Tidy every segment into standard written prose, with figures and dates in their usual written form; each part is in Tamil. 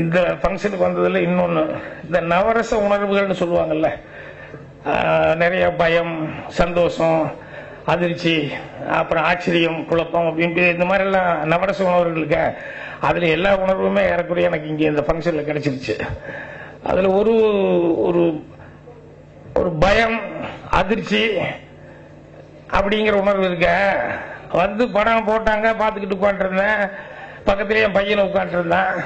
இந்த ஃபங்க்ஷனுக்கு வந்ததுல இன்னொன்னு, இந்த நவரச உணர்வுகள்னு சொல்லுவாங்கல்ல, நிறைய பயம், சந்தோஷம், அதிர்ச்சி, அப்புறம் ஆச்சரியம், குழப்பம் அப்படின்ட்டு இந்த மாதிரி எல்லாம் நவரச உணர்வுகளுக்கு அதுல எல்லா உணர்வுமே ஏறக்குறைய எனக்கு இங்க இந்த ஃபங்க்ஷன்ல கிடைச்சிருச்சு. அதுல ஒரு ஒரு பயம், அதிர்ச்சி அப்படிங்கிற உணர்வு இருக்க. வந்து படம் போட்டாங்க, பார்த்துக்கிட்டு உட்காந்துருந்தேன். பக்கத்துலயே என் பையனை உட்காந்துருந்தான்.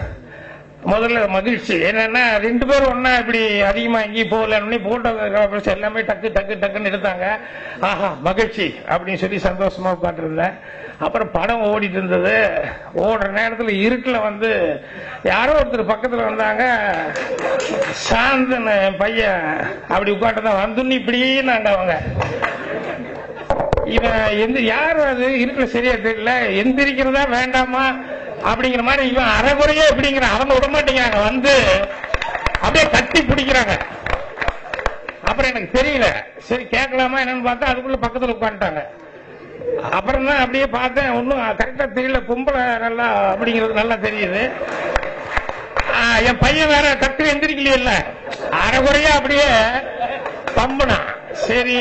முதல்ல மகிழ்ச்சி என்னன்னா, 2 பேரும் ஒன்னா இப்படி அதிகமா எங்கேயும் போகல, போட்டோகிராஃபர்ஸ் எல்லாமே டக்கு டக்கு டக்குன்னு எடுத்தாங்க. ஆஹா மகிழ்ச்சி அப்படின்னு சொல்லி சந்தோஷமா உட்காந்துருந்தேன். அப்புறம் படம் ஓடிட்டு இருந்தது. ஓடுற நேரத்தில் இருட்டுல வந்து யாரோ ஒருத்தர் பக்கத்துல வந்தாங்க. சாந்தன் பையன் அப்படி உட்காந்துதான் வந்துன்னு இப்படியே நாண்டவங்க. இவன் யாரு அது இருட்டுல சரியா தெரியல, எந்திரிக்கிறதா வேண்டாமா அப்படிங்கிற மாதிரி இவன் அரைகுறையா எப்படிங்கிற அவங்க விட மாட்டேங்கிறாங்க, வந்து அப்படியே கட்டி பிடிக்கிறாங்க. அப்புறம் எனக்கு தெரியல, சரி கேட்கலாமா என்னன்னு பார்த்தா அதுக்குள்ள பக்கத்துல உட்காந்துட்டாங்க. அப்புறம் தான் அப்படியே பார்த்தேன், ஒன்னும் கரெக்டா தெரியல, பொம்பளை நல்லா அப்படிங்கிறது நல்லா தெரியுது. என் பையன் வேற டக்கு எந்திரிக்கலையே, இல்ல அரைகுறையா அப்படியே பம்பனா. சரி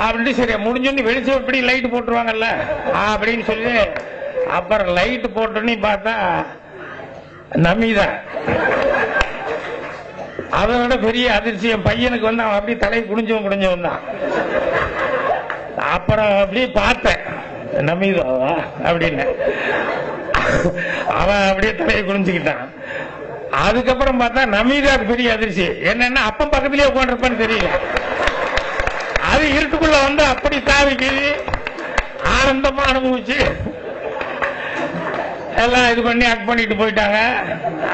அப்படின்னு சரி முடிஞ்சோன்னு வெளிச்சம் எப்படி லைட் போட்டுருவாங்கல்ல அப்படின்னு சொல்லி அப்புறம் லைட் போட்டோன்னு பார்த்தா நமிதா. அதை விட பெரிய அதிர்ச்சி, என் பையனுக்கு வந்து அவன் அப்படியே தலையை குடிஞ்சவன் தான். அப்புறம் அப்படியே பார்த்தேன், நமிதாவா அப்படின்னு. அவன் அப்படியே தலையை குடிஞ்சுக்கிட்டான். அதுக்கப்புறம் பார்த்தா நமிதாக்கு பெரிய அதிர்ச்சி என்னன்னா, அப்ப பக்கத்திலேயே உட்காந்துருப்பான்னு தெரியல. அது இருட்டுக்குள்ள வந்து அப்படி தாவிக்கு ஆனந்தமா அனுபவிச்சு எல்லாம் இது பண்ணி ஆக்ட் பண்ணிட்டு போயிட்டாங்க.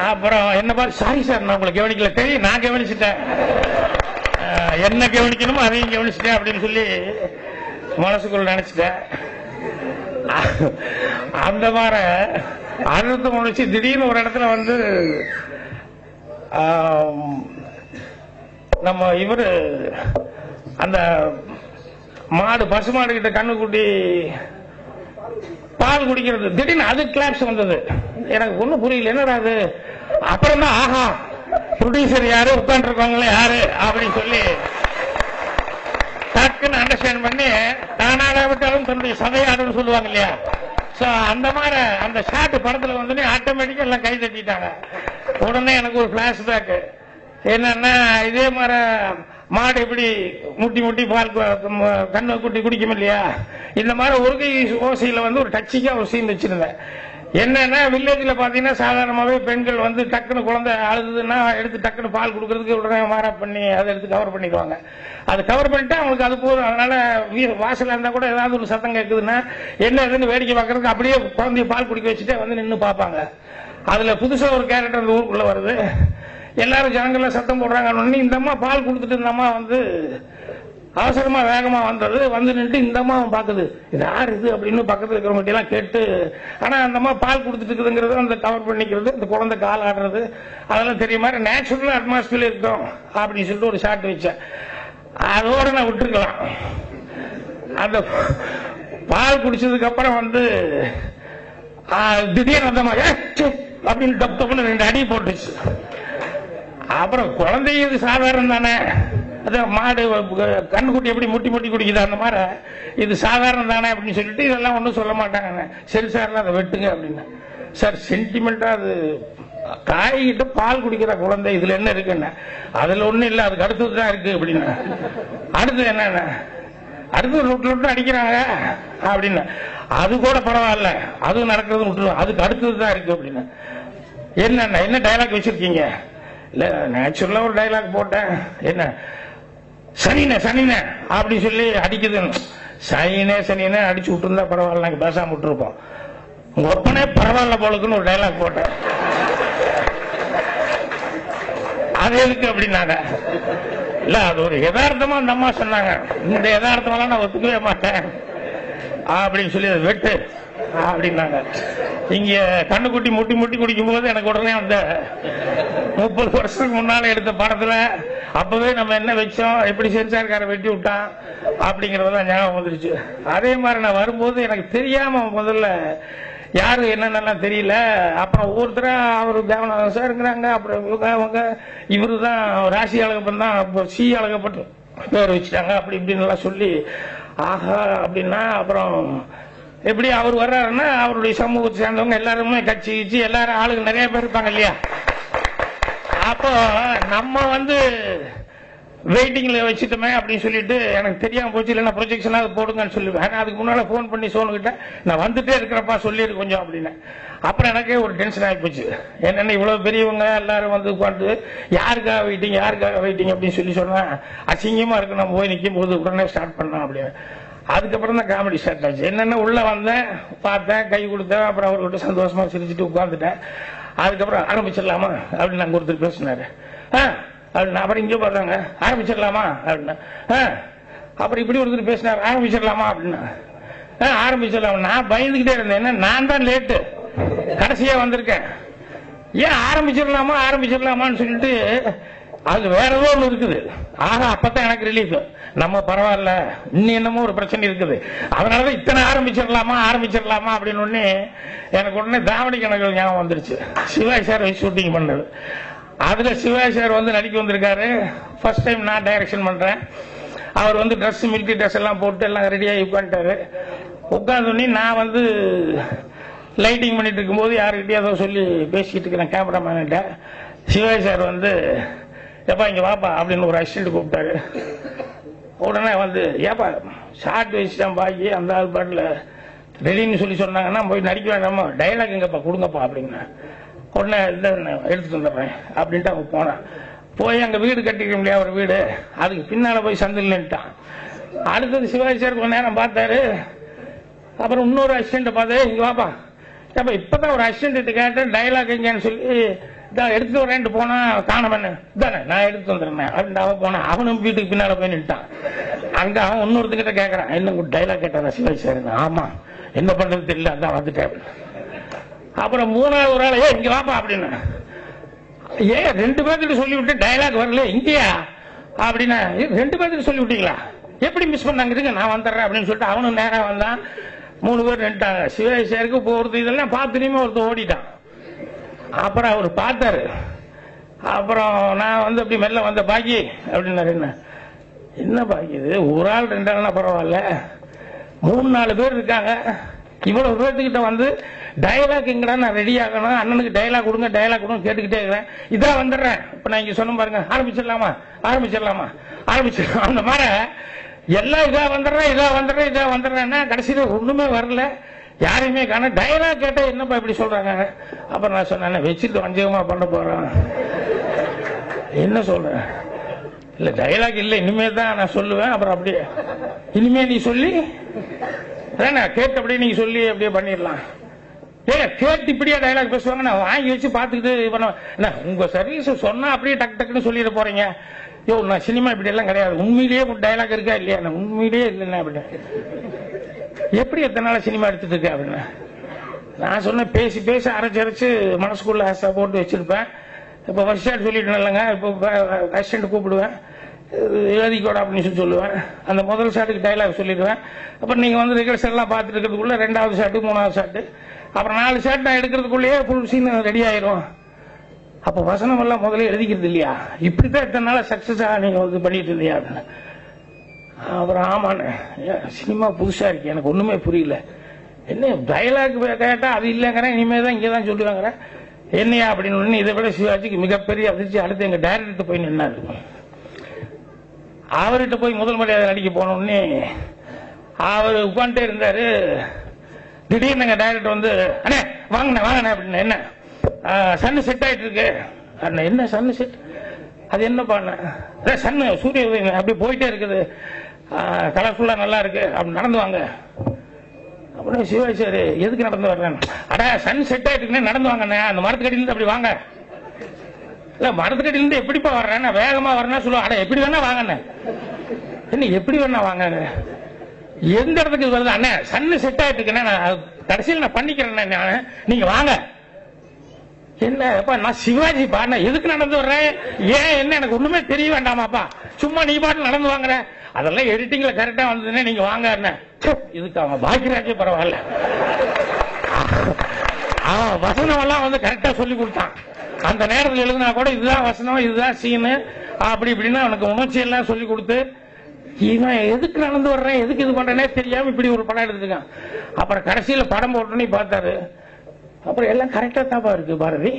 அப்புறம் என்ன பார்த்து, சாரி சார் நான் உங்களை கவனிக்கல, தெரியும் நான் கவனிச்சுட்டேன், என்ன கவனிக்கணுமோ அதையும் கவனிச்சுட்டேன் அப்படின்னு சொல்லி மனசுக்குள்ள நினைச்சிட்டேன். அந்த மாதிரி அழுத்த முடிச்சு திடீர்னு ஒரு இடத்துல வந்து நம்ம இவரு அந்த மாடு, பசுமாடு கிட்ட கண்ணுக்குட்டி பால் குடிக்கிறது, திடீர்னு அது கிளாப்ஸ் வந்தது. எனக்கு ஒண்ணும் புரியல, என்னடா அது. அப்புறம் தான் ஆஹா ப்ரொடியூசர் யாரு, உட்கார்ந்து இருக்காங்களே யாரு அப்படின்னு சொல்லி டக்குன்னு அண்டர்ஸ்டாண்ட் பண்ணி, தானாக விட்டாலும் தன்னுடைய சதையாடுன்னு சொல்லுவாங்க இல்லையா, சோ அந்த மாதிரி அந்த ஷாட் படத்துல வந்து ஆட்டோமேட்டிக்கா எல்லாம் கை தட்டிட்டாங்க. உடனே எனக்கு ஒரு பிளாஷ்பேக் என்னன்னா, இதே மாதிரி மாடு எப்படி முட்டி முட்டி பால் கண்ணை குட்டி குடிக்கும் இல்லையா, இந்த மாதிரி ஒரு கை ஓசையில வந்து ஒரு டச்சிக்கா ஒரு சீன் வச்சிருந்தேன். என்னன்னா, வில்லேஜ்ல பாத்தீங்கன்னா சாதாரணமாவே பெண்கள் வந்து டக்குன்னு குழந்தை அழுதுன்னா எடுத்து டக்குன்னு பால் கொடுக்கறதுக்கு உடனே மாரா பண்ணி அதை எடுத்து கவர் பண்ணிடுவாங்க. அது கவர் பண்ணிட்டா அவங்களுக்கு அது போதும். அதனால வாசல்ல இருந்தா கூட ஏதாவது ஒரு சத்தம் கேட்குதுன்னா என்ன இதுன்னு வேடிக்கை பார்க்கறதுக்கு அப்படியே குழந்தைய பால் குடிக்க வச்சுட்டு வந்து நின்று பார்ப்பாங்க. அதுல புதுசா ஒரு கேரக்டர் அந்த ஊருக்குள்ள வருது. எல்லாரும் ஜனங்கள்லாம் சத்தம் போடுறாங்க. இந்த அம்மா பால் கொடுத்துட்டு இந்த அம்மா வந்து அவசரமா வேகமா வந்தது, வந்து நின்று இந்த அம்மா பாக்குது, இது யாரு இது அப்படின்னு பக்கத்துல இருக்கிறவங்க எல்லாம் கேட்டு, ஆனா அந்த அம்மா பால் கொடுத்துட்டு இருக்குதுங்கிறது அந்த கவர் பண்ணிக்கிறது, இந்த குழந்தை கால் ஆடுறது அதெல்லாம் தெரிய மாதிரி நேச்சுரல் அட்மாஸ்பியர் இருக்கும் அப்படின்னு சொல்லிட்டு ஒரு ஷாட் வச்சேன். அதோட நான் விட்டுருக்கலாம். அந்த பால் குடிச்சதுக்கு அப்புறம் வந்து திடீர்னு அந்த மாதிரி அப்படின்னு டப் டப்புன்னு 2 அடி போட்டுச்சு. அப்புறம் குழந்தை இது சாதாரணம் தானே, அதான் மாடு கண்ணுக்குட்டி எப்படி முட்டி முட்டி குடிக்குது அந்த மாதிரி இது சாதாரணம் தானே அப்படின்னு சொல்லிட்டு இதெல்லாம் ஒன்றும் சொல்ல மாட்டாங்க. சரி சார் அதை வெட்டுங்க அப்படின்னு. சார் சென்டிமெண்டா அது காய்கிட்ட பால் குடிக்கிற குழந்தை இதுல என்ன இருக்குன்னு, அதுல ஒண்ணும் இல்லை, அதுக்கு அடுத்தது தான் இருக்கு அப்படின்னு. அடுத்தது என்னென்ன, அடுத்து லொட்டு அடிக்கிறாங்க அப்படின்னு, அது கூட பரவாயில்ல, அதுவும் நடக்கிறது விட்டுருவோம், அதுக்கு அடுத்தது தான் இருக்கு அப்படின்னு. என்ன டைலாக் வச்சிருக்கீங்க? இல்ல நேச்சுரலா ஒரு டைலாக் போட்டேன். என்ன சனின சனின அப்படி சொல்லி அடிக்குது. சனினே சனினே அடிச்சு விட்டுருந்தா பரவாயில்ல, நாங்க பேசாம விட்டுருப்போம். உங்க ஒப்பனே பரவாயில்ல போலுக்குன்னு ஒரு டைலாக் போட்டேன். அது எதுக்கு அப்படின்னாங்க. இல்ல அது ஒரு யதார்த்தமா அந்த அம்மா சொன்னாங்க, இந்த யதார்த்தமெல்லாம் நான் ஒத்துக்கவே மாட்டேன் அப்படின்னு சொல்லி அதை வெட்டு அப்படின்னாங்க. இங்க கண்ணுக்குட்டி முட்டி முட்டி குடிக்கும் போது எனக்கு உடனே அந்த 30 வருஷத்துக்கு முன்னால எடுத்த படத்துல அப்பவே நம்ம என்ன வச்சோம், எப்படி சென்சார்கார வெட்டி விட்டான் அப்படிங்கறதான் ஞாபகம் வந்துருச்சு. அதே மாதிரி நான் வரும்போது எனக்கு தெரியாம முதல்ல யாரு என்னென்னலாம் தெரியல. அப்புறம் ஒவ்வொருத்தரா அவரு தேவநாதன் சாருங்கிறாங்க, அப்புறம் அவங்க இவரு தான் ராசி அழகப்பன் தான் சி அழகப்பட்டு பேர் வச்சுட்டாங்க, அப்படி இப்படின்னு எல்லாம் சொல்லி ஆஹா அப்படின்னா அப்புறம் எப்படி அவர் வர்றாருன்னா அவருடைய சமூகத்தை சேர்ந்தவங்க எல்லாருமே கட்சி கிச்சி எல்லாரும் ஆளுங்க நிறைய பேர் இருப்பாங்க இல்லையா. அப்போ நம்ம வெயிட்டிங்ல வச்சுட்டோமே அப்படின்னு சொல்லிட்டு எனக்கு தெரியாம போச்சு, இல்லைன்னா ப்ரொஜெக்ஷனாக போடுங்கன்னு சொல்லுவேன். அதுக்கு முன்னால போன் பண்ணி சோனுக்கிட்ட நான் வந்துட்டே இருக்கிறப்பா சொல்லிடு கொஞ்சம் அப்படின்னு. அப்புறம் எனக்கே ஒரு டென்ஷன் ஆகி போச்சு. என்னென்ன இவ்வளவு பெரியவங்க எல்லாரும் உட்காந்து யாருக்காக வெயிட்டிங் அப்படின்னு சொல்லி சொன்னா அசிங்கமா இருக்கு. நம்ம போய் நிற்கும் போது உடனே ஸ்டார்ட் பண்ணலாம் அப்படின்னு. அதுக்கப்புறம் தான் காமெடி ஸ்டார்ட் ஆச்சு. என்னென்ன உள்ள வந்தேன், பார்த்தேன், கை கொடுத்தேன், அப்புறம் அவர்கிட்ட சந்தோஷமா சிரிச்சுட்டு உட்காந்துட்டேன். அதுக்கப்புறம் ஆரம்பிச்சிடலாமா அப்படின்னு நாங்கள் ஒருத்தர் பேசினாரு. அப்படின்னா அப்புறம் இங்கே பாருங்க ஆரம்பிச்சிடலாமா அப்படின்னா அப்புறம் இப்படி ஒருத்தர் பேசினார் ஆரம்பிச்சிடலாமா அப்படின்னா ஆரம்பிச்சிடலாமா. நான் பயந்துகிட்டே இருந்தேன், என்ன நான் தான் லேட்டு கடைசியா வந்திருக்கேன், ஏன் ஆரம்பிச்சிடலாமான்னு சொல்லிட்டு அது வேற ஏதோ ஒன்று இருக்குது. ஆனா அப்பதான் எனக்கு ரிலீஃப், நம்ம பரவாயில்ல இன்னும் என்னமோ ஒரு பிரச்சனை இருக்குது, அதனாலதான் இத்தனை ஆரம்பிச்சிடலாமா அப்படின்னு ஒண்ணு எனக்கு உடனே தாவணி கணக்கு ஞாபகம் வந்துருச்சு. சிவாஜி சார் ஷூட்டிங் பண்ணது. அதுல சிவாஜி சார் நடிக்க வந்திருக்காரு. ஃபர்ஸ்ட் டைம் நான் டைரக்ஷன் பண்றேன். அவர் ட்ரெஸ் மிலிட்டரி ட்ரெஸ் எல்லாம் போட்டு எல்லாம் ரெடியாகி உட்காந்துட்டாரு. உட்காந்தோடனே நான் லைட்டிங் பண்ணிட்டு இருக்கும்போது யாருக்கிட்டே ஏதோ சொல்லி பேசிக்கிட்டு இருக்கிறேன் கேமராமேன்கிட்ட. சிவாஜி சார் ஏப்பா இங்க வாப்பா அப்படின்னு ஒரு அசிஸ்டன்ட் கூப்பிட்டாரு. உடனே ஏப்பா ஷார்ட் வச்சுட்டான் பாக்கி அந்த ஆள் பாட்டில் ரெடின்னு சொல்லி சொன்னாங்கன்னா போய் நடிக்க வேண்டாமா, டைலாக் எங்கப்பா கொடுங்கப்பா அப்படின்னா. உடனே எடுத்துட்டு வந்துடுறேன் அப்படின்ட்டு அவங்க போனான். போய் அங்க வீடு கட்டிக்க முடியாது ஒரு வீடு, அதுக்கு பின்னால போய் சந்தில் நின்ட்டான். அடுத்தது சிவாஜி சார் கொஞ்ச நேரம் பார்த்தாரு. அப்புறம் இன்னொரு அசிஸ்டன்ட் பார்த்து இங்க வாப்பா, ஏப்பா இப்பதான் ஒரு அசிஸ்டன்ட் கேட்டேன் டைலாக் எங்கன்னு சொல்லி எடுத்துட்டு வரேன்ட்டு போனா காணவன் தானே நான் எடுத்து வந்துடுறேன் அப்படின்னு அவன் போனான். அவனும் வீட்டுக்கு பின்னால போய் நின்ட்டான். அங்க அவன் இன்னொருத்துக்கிட்ட கேட்கறான், என்ன டைலாக் கேட்டாரா சிவாஜி சார்? ஆமா, என்ன பண்றது தெரியல, அதான் வந்துட்டேன். அப்புறம் மூணாவது ஒரு ஆள் இங்க வாப்பா அப்படின்னு, ஏன் 2 பேர்கிட்ட சொல்லிவிட்டு டைலாக் வரல இங்கேயா அப்படின்னா, 2 பேர்கிட்ட சொல்லி விட்டீங்களா, எப்படி மிஸ் பண்ணாங்க, நான் வந்துடுறேன் அப்படின்னு சொல்லிட்டு அவனும் நேரம் வந்தான். 3 பேர் நின்ட்டாங்க. சிவாஜி சாருக்கு போறது இதெல்லாம் பார்த்துனே ஒருத்தர் ஓடிட்டான். அப்புறம் அவர் பார்த்தாரு. அப்புறம் நான் அப்படி மெல்ல வந்த பாக்கி அப்படின்னாரு. என்ன பாக்கி இது, ஒரு ஆள் 2 ஆள்னா பரவாயில்ல, 3-4 பேர் இருக்காங்க, இவ்வளவு பேர்த்துக்கிட்ட டைலாக் எங்கடா நான் ரெடி ஆகணும், அண்ணனுக்கு டைலாக் கொடுங்க கேட்டுக்கிட்டே இருக்கிறேன். இதான் வந்துடுறேன். இப்ப நான் இங்க சொன்ன பாருங்க, ஆரம்பிச்சிடலாமா அந்த மாதிரி எல்லாம் இதா வந்துடுறேன்னா கடைசியில ஒண்ணுமே வரல, யாரையுமே காண. டைலாக் கேட்டா என்னப்பா இப்படி சொல்றாங்க. அப்புறம் நான் சொன்னேன், வச்சுட்டு வஞ்சகமா பண்ண போறேன். என்ன சொல்றேன், இல்ல டைலாக் இல்ல இனிமே தான் நான் சொல்லுவேன். அப்புறம் அப்படியே இனிமே நீ சொல்லி கேட்டு அப்படியே நீங்க சொல்லி அப்படியே பண்ணிடலாம். கேட்டு இப்படியே டைலாக் பேசுவாங்க, நான் வாங்கி வச்சு பாத்துக்கிட்டு உங்க சர்வீஸ் சொன்னா அப்படியே டக்கு டக்குன்னு சொல்லிட போறீங்க. யோ நான் சினிமா இப்படி எல்லாம் கிடையாது, உண்மையிலேயே டைலாக் இருக்கா இல்லையா, உண்மையிலேயே இல்லைன்னா அப்படின்னு எப்படி எத்தனை நாள் சினிமா எடுத்துட்டு இருக்க அப்படின்னு நான் சொன்னேன். பேசி அரைச்சு மனசுக்குள்ள ஆசை போட்டு வச்சிருப்பேன். இப்ப ஃபர்ஸ்ட் ஷாட் சொல்லிட்டு இல்லைங்க, இப்போ அசிஸ்டன்ட் கூப்பிடுவேன், எழுதிக்கோட அப்படின்னு சொல்லுவேன். அந்த முதல் ஷாட்டுக்கு டைலாக் சொல்லிடுவேன். அப்புறம் நீங்க ரிகர்சல் எல்லாம் பார்த்துட்டு இருக்கிறதுக்குள்ள 2வது ஷாட்டு 3வது ஷாட்டு அப்புறம் 4 ஷாட் நான் எடுக்கிறதுக்குள்ளேயே ஃபுல் சீன் ரெடி ஆயிரும். அப்ப வசனம் எல்லாம் முதல்ல எழுதிக்கிறது இல்லையா, இப்படித்தான் இத்தனை நாள சக்சஸா நீங்க பண்ணிட்டு இருந்தியா அப்படின்னு. அப்புறம் ஆமாண்ணே, சினிமா புதுசா இருக்கு, எனக்கு ஒண்ணுமே புரியல, என்ன டைலாக் கேட்டா அது இல்லைங்கிறேன், இனிமேதான் இங்கதான் சொல்லுவாங்க என்னையா அப்படின்னு. இதை விட சிவாஜிக்கு மிகப்பெரிய அதிர்ச்சி, அடுத்து எங்க டைரக்டர் போய் நின்னாரு. அவர்கிட்ட போய் முதல் மரியாதை நடிக்க போனோடனே அவர் உட்காந்துட்டே இருந்தாரு. திடீர்னு எங்க டைரக்டர் அண்ணே வாங்கண்ணே அப்படின்னு, என்ன சன்னு செட் ஆயிட்டு இருக்கு. என்ன சன்னு செட், அது என்ன பண்ண சன்னு சூரிய உதயம் அப்படி போயிட்டே இருக்குது, கலர்ஃபுல்லா நல்லா இருக்கு, அப்படி நடந்து வாங்க அப்படின்னு. சிவாஜி சார் எதுக்கு நடந்து வர்றேன், அடா சன் செட் ஆயிட்டு இருக்குன்னு நடந்து வாங்கண்ணே, அந்த மரத்துக்கடியிலிருந்து அப்படி வாங்க. இல்ல மரத்துக்கடியிலிருந்து எப்படிப்பா வர்றேன், வேகமா வரேன்னா சொல்லுவாங்க, அட எப்படி வேணா வாங்கண்ணே. என்ன எப்படி வேணா வாங்க, எந்த இடத்துக்கு வருது அண்ணே, சன்னு செட் ஆயிட்டு இருக்குன்னா கடைசியில் நான் பண்ணிக்கிறேன், நீங்க வாங்க. என்ன நான் சிவாஜி பா, எதுக்கு நடந்து வர்றேன், ஏன் என்ன எனக்கு ஒண்ணுமே தெரிய வேண்டாமாப்பா, சும்மா நீ பாட்டு நடந்து வாங்குற, அதெல்லாம் எடிட்டிங்ல கரெக்டா வந்ததுன்னா நீங்க வாங்க. இதுக்கு அவங்க பாக்கியராஜே பரவாயில்ல. அவன் வசனம் எல்லாம் வந்து கரெக்டா சொல்லி கொடுத்தான். அந்த நேரத்தில் எழுதினா கூட இதுதான் வசனம், இதுதான் சீனு, அப்படி இப்படின்னு அவனுக்கு உணர்ச்சி எல்லாம் சொல்லி கொடுத்து, இவன் எதுக்கு நடந்து வர்றேன், எதுக்கு இது பண்றேனே தெரியாம இப்படி ஒரு படம் எடுத்துருக்கான். அப்புறம் கடைசியில படம் போட்டோன்னு பார்த்தாரு. அப்புறம் எல்லாம் கரெக்டா தாப்பா இருக்கு பாரதி,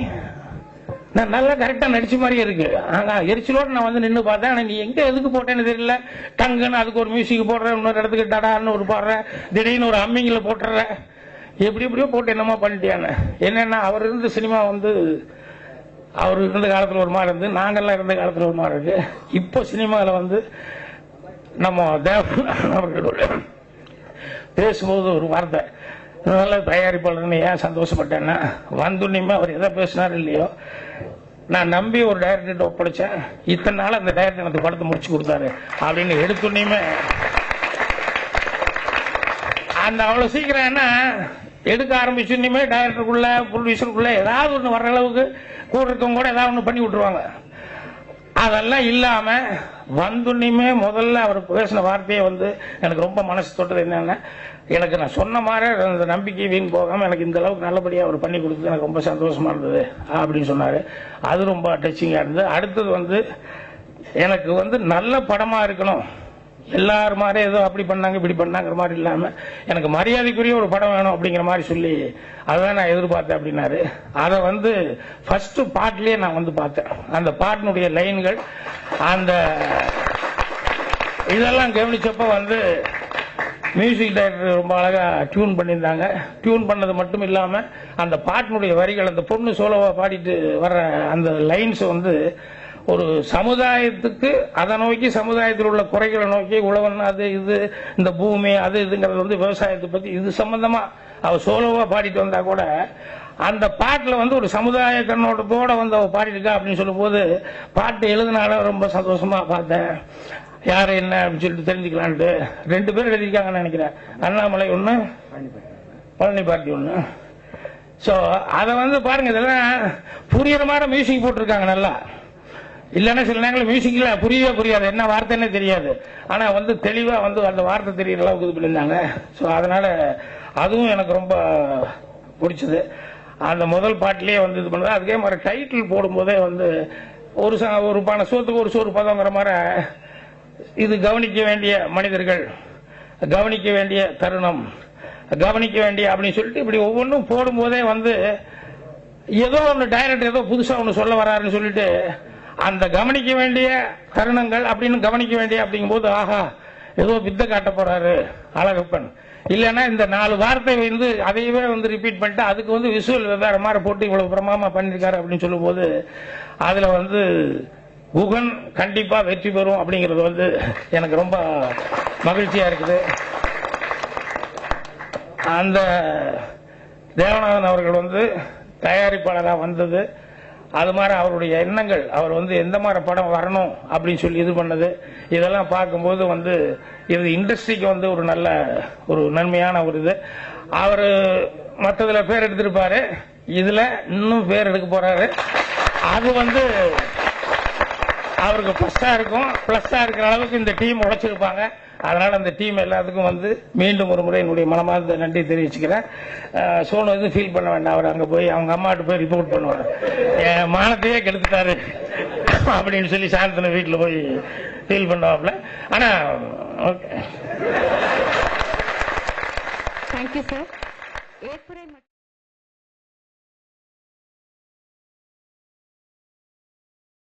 நான் நல்லா கரெக்டா நடிச்ச மாதிரியே இருக்கு. ஆனா எரிச்சலோடு நான் வந்து நின்று பார்த்தேன். ஆனா நீ எங்க எதுக்கு போட்டேன்னு தெரியல. டங்குன்னு அதுக்கு ஒரு மியூசிக் போடுற, இன்னொரு இடத்துக்கு டடான்னு ஒரு பாடுற, திடீர்னு ஒரு அம்மிங்கில போட்டுற, எப்படி எப்படியோ போட்டு என்னமா பண்ணிட்டியான்னு. என்னன்னா அவர் இருந்த சினிமா வந்து அவர் இருந்த காலத்துல ஒரு மாதிரி இருந்து, நாங்கெல்லாம் இருந்த காலத்துல ஒரு மாதிரி இருக்கு. இப்போ சினிமாவில் வந்து நம்ம தேவன் அவர்களோட பேசும்போது ஒரு வார்த்தை, நல்ல தயாரிப்பாளர்னு ஏன் சந்தோஷப்பட்டேன்னா, வந்துன்னுமே அவர் எதை பேசினார் இல்லையோ, நான் நம்பி ஒரு டைரக்டர் ஒப்படைச்சேன், இத்தனை நாள் அந்த டைரக்டர் எனக்கு படத்தை முடிச்சு கொடுத்தாரு அப்படின்னு எடுத்துன்னுமே. அந்த அவ்வளவு சீக்கிரம் என்ன எடுக்க ஆரம்பிச்சுன்னுமே டைரக்டருக்குள்ள ப்ரொடியூசருக்குள்ள ஏதாவது ஒன்று வர்ற அளவுக்கு கூட இருக்கவங்க கூட ஏதாவது ஒன்று பண்ணி விட்டுருவாங்க. அதெல்லாம் இல்லாம வந்துன்னுமே முதல்ல அவர் பேசின வார்த்தையை வந்து எனக்கு ரொம்ப மனசு தொட்டது. என்னன்னா, எனக்கு நான் சொன்ன மாதிரி அந்த நம்பிக்கை வீண் போகாம எனக்கு இந்த அளவுக்கு நல்லபடியாக அவர் பண்ணி கொடுத்தது எனக்கு ரொம்ப சந்தோஷமா இருந்தது அப்படின்னு சொன்னாரு. அது ரொம்ப டச்சிங்கா இருந்தது. அடுத்தது வந்து எனக்கு வந்து நல்ல படமா இருக்கணும், எல்லாரும் மாதிரி ஏதோ அப்படி பண்ணாங்க இப்படி பண்ணாங்கிற மாதிரி இல்லாம எனக்கு மரியாதைக்குரிய ஒரு படம் வேணும் அப்படிங்கிற மாதிரி சொல்லி அதான் நான் எதிர்பார்த்தேன் அப்படின்னாரு. அதை வந்து ஃபர்ஸ்ட் பாட்லயே நான் வந்து பார்த்தேன். அந்த பாட்டினுடைய லைன்கள் அந்த இதெல்லாம் கவனிச்சப்ப வந்து மியூசிக் டைரக்டர் ரொம்ப அழகா டியூன் பண்ணியிருந்தாங்க. டியூன் பண்ணது மட்டும் இல்லாம அந்த பாட்டினுடைய வரிகள், அந்த பொண்ணு சோலோவா பாடிட்டு வர்ற அந்த லைன்ஸ் வந்து ஒரு சமுதாயத்துக்கு, அதை நோக்கி சமுதாயத்தில் உள்ள குறைகளை நோக்கி, உழவன் அது இது, இந்த பூமி அது இதுங்கிறது வந்து விவசாயத்தை பத்தி இது சம்பந்தமா அவ சோலோவா பாடிட்டு வந்தா கூட அந்த பாட்டுல வந்து ஒரு சமுதாய கண்ணோட்டத்தோட வந்து அவ பாடிருக்கா அப்படின்னு சொல்லும் போது பாட்டு எழுதினால ரொம்ப சந்தோஷமா பார்த்தேன். யாரு என்ன அப்படின்னு சொல்லிட்டு தெரிஞ்சுக்கலான்ட்டு 2 பேர் எழுதியிருக்காங்கன்னு நினைக்கிறேன். அண்ணாமலை ஒண்ணு, பழனி பார்ட்டி ஒண்ணு. சோ அதை வந்து பாருங்க, இதெல்லாம் புரியுற மாதிரி மியூசிக் போட்டிருக்காங்க நல்லா. இல்லன்னா சில நேரங்களில் மியூசிக்ல புரியவே புரியாது, என்ன வார்த்தைன்னு தெரியாது. ஆனா வந்து தெளிவா வந்து அந்த வார்த்தை தெரியற அளவுக்கு இது பண்ணியிருந்தாங்க. ஸோ அதனால அதுவும் எனக்கு ரொம்ப பிடிச்சது. அந்த முதல் பாட்டிலேயே வந்து இது பண்ணது. அதுக்கே மாதிரி டைட்டில் போடும்போதே வந்து ஒரு பானை சோத்துக்கு ஒரு சோறு பதங்கிற மாதிரி, இது கவனிக்க வேண்டிய மனிதர்கள், கவனிக்க வேண்டிய தருணம், கவனிக்க வேண்டிய அப்படின்னு சொல்லிட்டு இப்படி ஒவ்வொன்றும் போடும்போதே வந்து ஏதோ ஒன்று டைரக்டர் ஏதோ புதுசா ஒன்று சொல்ல வர்றாருன்னு சொல்லிட்டு அந்த கவனிக்க வேண்டிய தருணங்கள் அப்படின்னு கவனிக்க வேண்டிய அப்படிங்கும் போது, ஆஹா ஏதோ வித்தை காட்ட போறாரு அழகப்பன். இல்லைன்னா இந்த 4 வார்த்தை வந்து அதையவே வந்து ரிப்பீட் பண்ணிட்டு அதுக்கு வந்து விசுவல் வெவ்வேறு மாதிரி போட்டு இவ்வளவு பிரமாமா பண்ணிருக்காரு அப்படின்னு சொல்லும் போது அதுல வந்து குகன் கண்டிப்பா வெற்றி பெறும் அப்படிங்கிறது வந்து எனக்கு ரொம்ப மகிழ்ச்சியா இருக்குது. அந்த தேவநாதன் அவர்கள் வந்து தயாரிப்பாளராக வந்தது, அது மாதிரி அவருடைய எண்ணங்கள், அவர் வந்து எந்த மாதிரி படம் வரணும் அப்படின்னு சொல்லி இது பண்ணது, இதெல்லாம் பார்க்கும்போது வந்து இது இண்டஸ்ட்ரிக்கு வந்து ஒரு நல்ல ஒரு நன்மையான ஒரு இது. அவரு மற்றதுல பேர் எடுத்திருப்பாரு, இதுல இன்னும் பேர் எடுக்க போறாரு. அது வந்து அவருக்கு பிளஸ்ஸா இருக்கும். பிளஸ்ஸா இருக்கிற அளவுக்கு இந்த டீம் உழைச்சிருப்பாங்க. அதனால அந்த டீம் எல்லாத்துக்கும் வந்து மீண்டும் ஒரு முறை என்னுடைய மனமார்ந்த நன்றி தெரிவிச்சுக்கிறேன். சோனு எதுவும் ஃபீல் பண்ண வேண்டாம், அவர் அங்க போய் அவங்க அம்மாட்ட போய் ரிப்போர்ட் பண்ணுவார், என் மானத்தையே கெடுத்துட்டாரு அப்படின்னு சொல்லி சாயந்தரம் வீட்டில் போய் ஃபீல் பண்ணுவாப்ல. ஆனா ஓகே, தேங்க்யூ சார்.